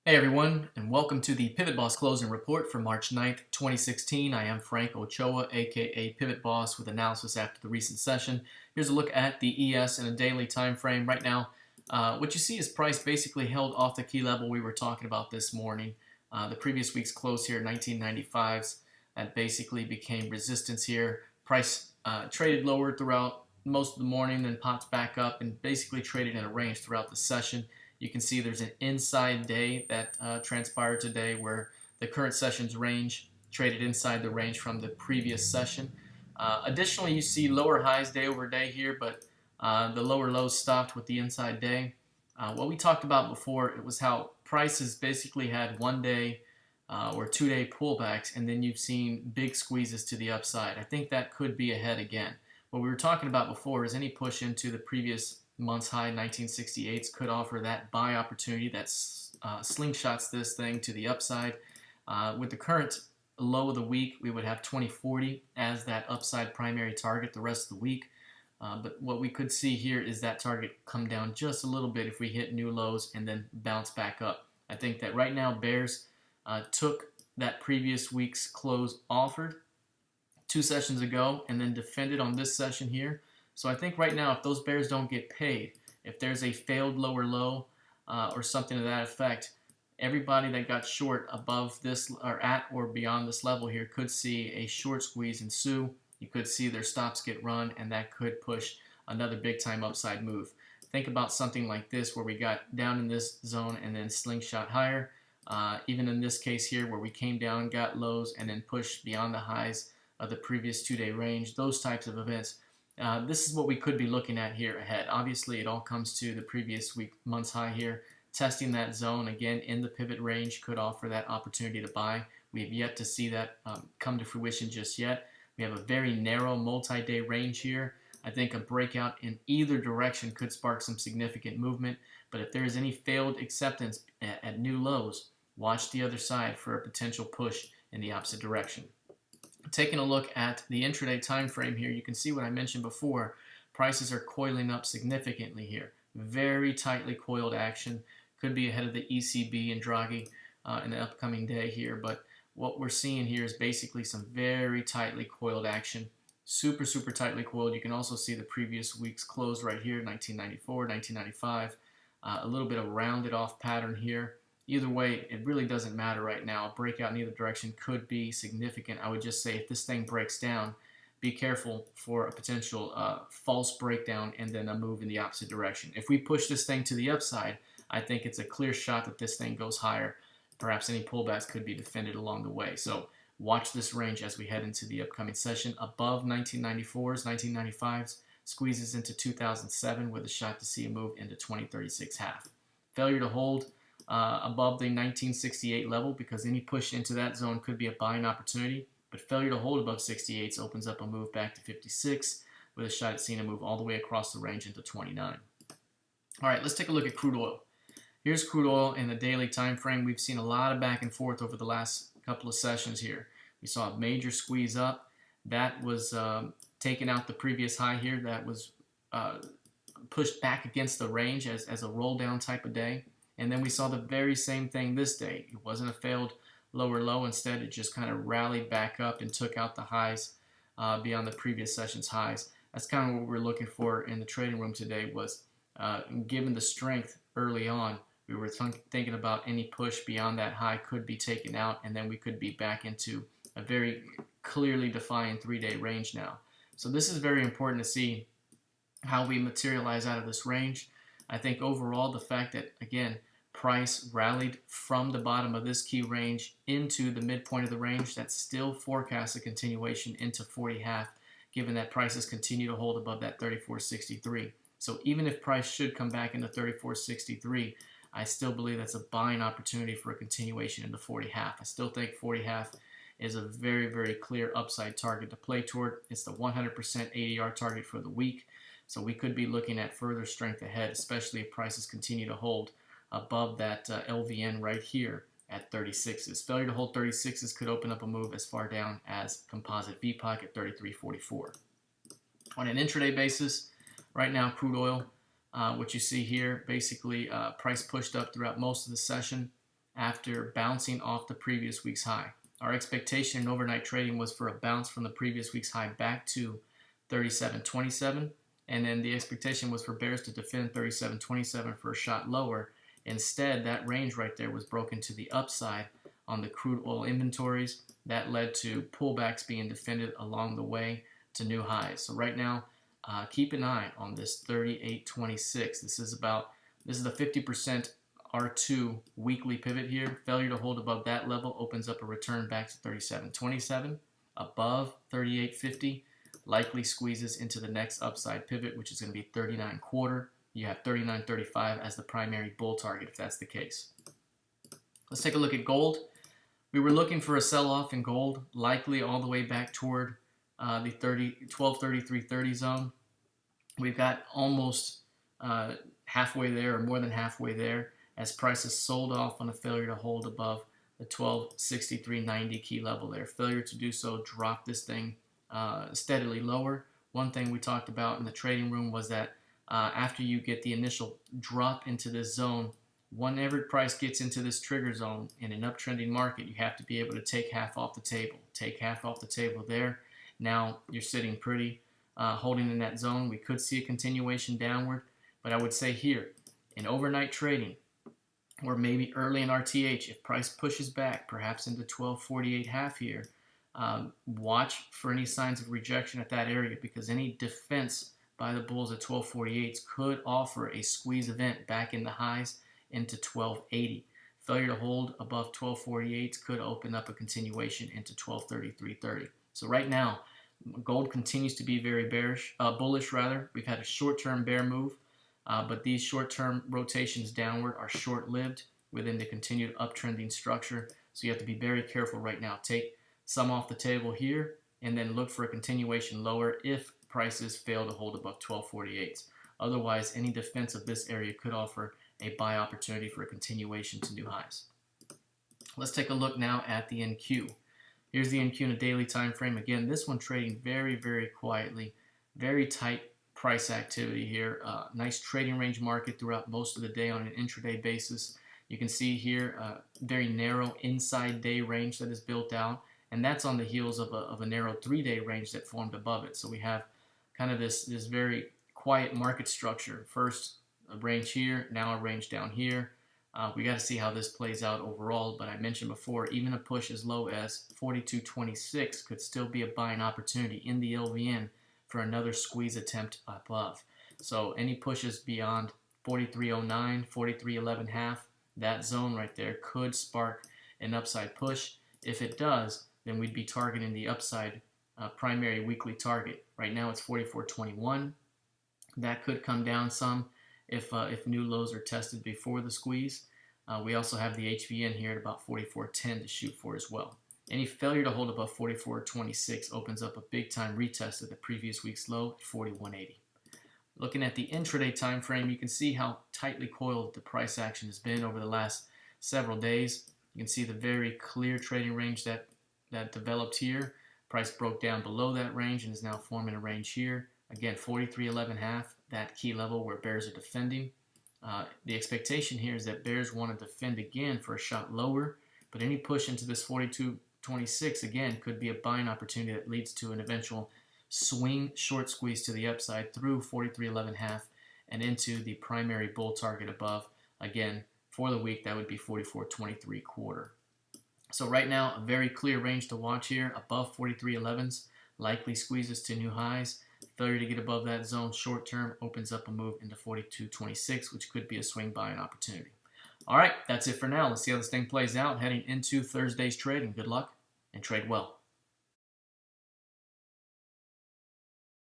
Hey everyone, and welcome to the PivotBoss Closing Report for March 9th, 2016. I am Frank Ochoa, aka PivotBoss, with analysis after the recent session. Here's a look at the ES in a daily time frame. Right now, what you see is price basically held off the key level we were talking about this morning. The previous week's close here, 1995s, that basically became resistance here. Price traded lower throughout most of the morning, then popped back up and basically traded in a range throughout the session. You can see there's an inside day that transpired today where the current session's range traded inside the range from the previous session. Additionally, you see lower highs day over day here, but the lower lows stopped with the inside day. What we talked about before, it was how prices basically had 1 day or 2 day pullbacks, and then you've seen big squeezes to the upside. I think that could be ahead again. What we were talking about before is any push into the previous month's high 1968s could offer that buy opportunity that slingshots this thing to the upside. With the current low of the week, we would have 2040 as that upside primary target the rest of the week. But what we could see here is that target come down just a little bit if we hit new lows and then bounce back up. I think that right now bears took that previous week's close offered 2 sessions ago and then defended on this session here. So I think right now, if those bears don't get paid, if there's a failed lower low or something to that effect, everybody that got short above this or at or beyond this level here could see a short squeeze ensue. You could see their stops get run, and that could push another big time upside move. Think about something like this where we got down in this zone and then slingshot higher. Even in this case here where we came down, got lows, and then pushed beyond the highs of the previous 2 day range, those types of events. This is what we could be looking at here ahead. Obviously, it all comes to the previous month's high here. Testing that zone again in the pivot range could offer that opportunity to buy. We have yet to see that come to fruition just yet. We have a very narrow multi-day range here. I think a breakout in either direction could spark some significant movement. But if there is any failed acceptance at new lows, watch the other side for a potential push in the opposite direction. Taking a look at the intraday time frame here, you can see what I mentioned before. Prices are coiling up significantly here. Very tightly coiled action. Could be ahead of the ECB and Draghi in the upcoming day here. But what we're seeing here is basically some very tightly coiled action. Super, super tightly coiled. You can also see the previous week's close right here, 1994, 1995. A little bit of rounded off pattern here. Either way, it really doesn't matter right now. A breakout in either direction could be significant. I would just say if this thing breaks down, be careful for a potential false breakdown and then a move in the opposite direction. If we push this thing to the upside, I think it's a clear shot that this thing goes higher. Perhaps any pullbacks could be defended along the way. So watch this range as we head into the upcoming session. Above 1994s, 1995s, squeezes into 2007 with a shot to see a move into 2036 half. Failure to hold above the 1968 level because any push into that zone could be a buying opportunity, but failure to hold above 68s opens up a move back to 56 with a shot at seeing a move all the way across the range into 29. All right, let's take a look at crude oil. Here's crude oil in the daily time frame. We've seen a lot of back and forth over the last couple of sessions here. We saw a major squeeze up. That was taking out the previous high here. That was pushed back against the range as a roll down type of day. And then we saw the very same thing this day. It wasn't a failed lower low. Instead, it just kind of rallied back up and took out the highs beyond the previous session's highs. That's kind of what we're looking for in the trading room today was given the strength early on, we were thinking about any push beyond that high could be taken out, and then we could be back into a very clearly defined 3-day range now. So this is very important to see how we materialize out of this range. I think overall the fact that, again, price rallied from the bottom of this key range into the midpoint of the range, that still forecasts a continuation into 40 half, given that prices continue to hold above that 34.63. So even if price should come back into 34.63, I still believe that's a buying opportunity for a continuation into 40 half. I still think 40 half is a very, very clear upside target to play toward. It's the 100% ADR target for the week. So we could be looking at further strength ahead, especially if prices continue to hold above that LVN right here at 36s. Failure to hold 36s could open up a move as far down as composite VPOC at 33.44. On an intraday basis, right now crude oil, what you see here, basically price pushed up throughout most of the session. after bouncing off the previous week's high. Our expectation in overnight trading was for a bounce from the previous week's high back to 37.27, and then the expectation was for bears to defend 37.27 for a shot lower. Instead, that range right there was broken to the upside on the crude oil inventories. That led to pullbacks being defended along the way to new highs. So right now, keep an eye on this 38.26. This is the 50% R2 weekly pivot here. Failure to hold above that level opens up a return back to 37.27. Above 38.50 likely squeezes into the next upside pivot, which is going to be 39.25. You have 39.35 as the primary bull target if that's the case. Let's take a look at gold. We were looking for a sell-off in gold, likely all the way back toward the 1233.30 zone. We've got almost halfway there, or more than halfway there, as prices sold off on a failure to hold above the 1263.90 key level there. Failure to do so dropped this thing steadily lower. One thing we talked about in the trading room was that after you get the initial drop into this zone, whenever price gets into this trigger zone in an uptrending market, you have to be able to take half off the table. Take half off the table there. Now you're sitting pretty, holding in that zone. We could see a continuation downward, but I would say here, in overnight trading, or maybe early in RTH, if price pushes back, perhaps into 1248 half here, watch for any signs of rejection at that area, because any defense by the bulls at 1248s could offer a squeeze event back in the highs into 1280. Failure to hold above 1248s could open up a continuation into 1233.30. So right now, gold continues to be very bullish rather. We've had a short-term bear move, but these short-term rotations downward are short-lived within the continued uptrending structure. So you have to be very careful right now. Take some off the table here, and then look for a continuation lower if prices fail to hold above 1248s. Otherwise, any defense of this area could offer a buy opportunity for a continuation to new highs. Let's take a look now at the NQ. Here's the NQ in a daily time frame. Again, this one trading very, very quietly. Very tight price activity here. Nice trading range market throughout most of the day on an intraday basis. You can see here a very narrow inside day range that is built out, and that's on the heels of a narrow 3-day range that formed above it. So we have kind of this very quiet market structure. First a range here, now a range down here. We got to see how this plays out overall, but I mentioned before, even a push as low as 42.26 could still be a buying opportunity in the LVN for another squeeze attempt above. So any pushes beyond 43.09, 43.11 half, that zone right there could spark an upside push. If it does, then we'd be targeting the upside primary weekly target. Right now it's 44.21. That could come down some if new lows are tested before the squeeze. We also have the HVN here at about 44.10 to shoot for as well. Any failure to hold above 44.26 opens up a big time retest of the previous week's low at 41.80. Looking at the intraday time frame, you can see how tightly coiled the price action has been over the last several days. You can see the very clear trading range that developed here. Price broke down below that range and is now forming a range here. Again, 43.11 half, that key level where bears are defending. The expectation here is that bears want to defend again for a shot lower, but any push into this 42.26 again could be a buying opportunity that leads to an eventual swing short squeeze to the upside through 43.11 half and into the primary bull target above. Again, for the week, that would be 44.23 quarter. So right now, a very clear range to watch here. Above 43.11s, likely squeezes to new highs. Failure to get above that zone short term opens up a move into 42.26, which could be a swing buying opportunity. All right, that's it for now. Let's see how this thing plays out heading into Thursday's trading. Good luck and trade well.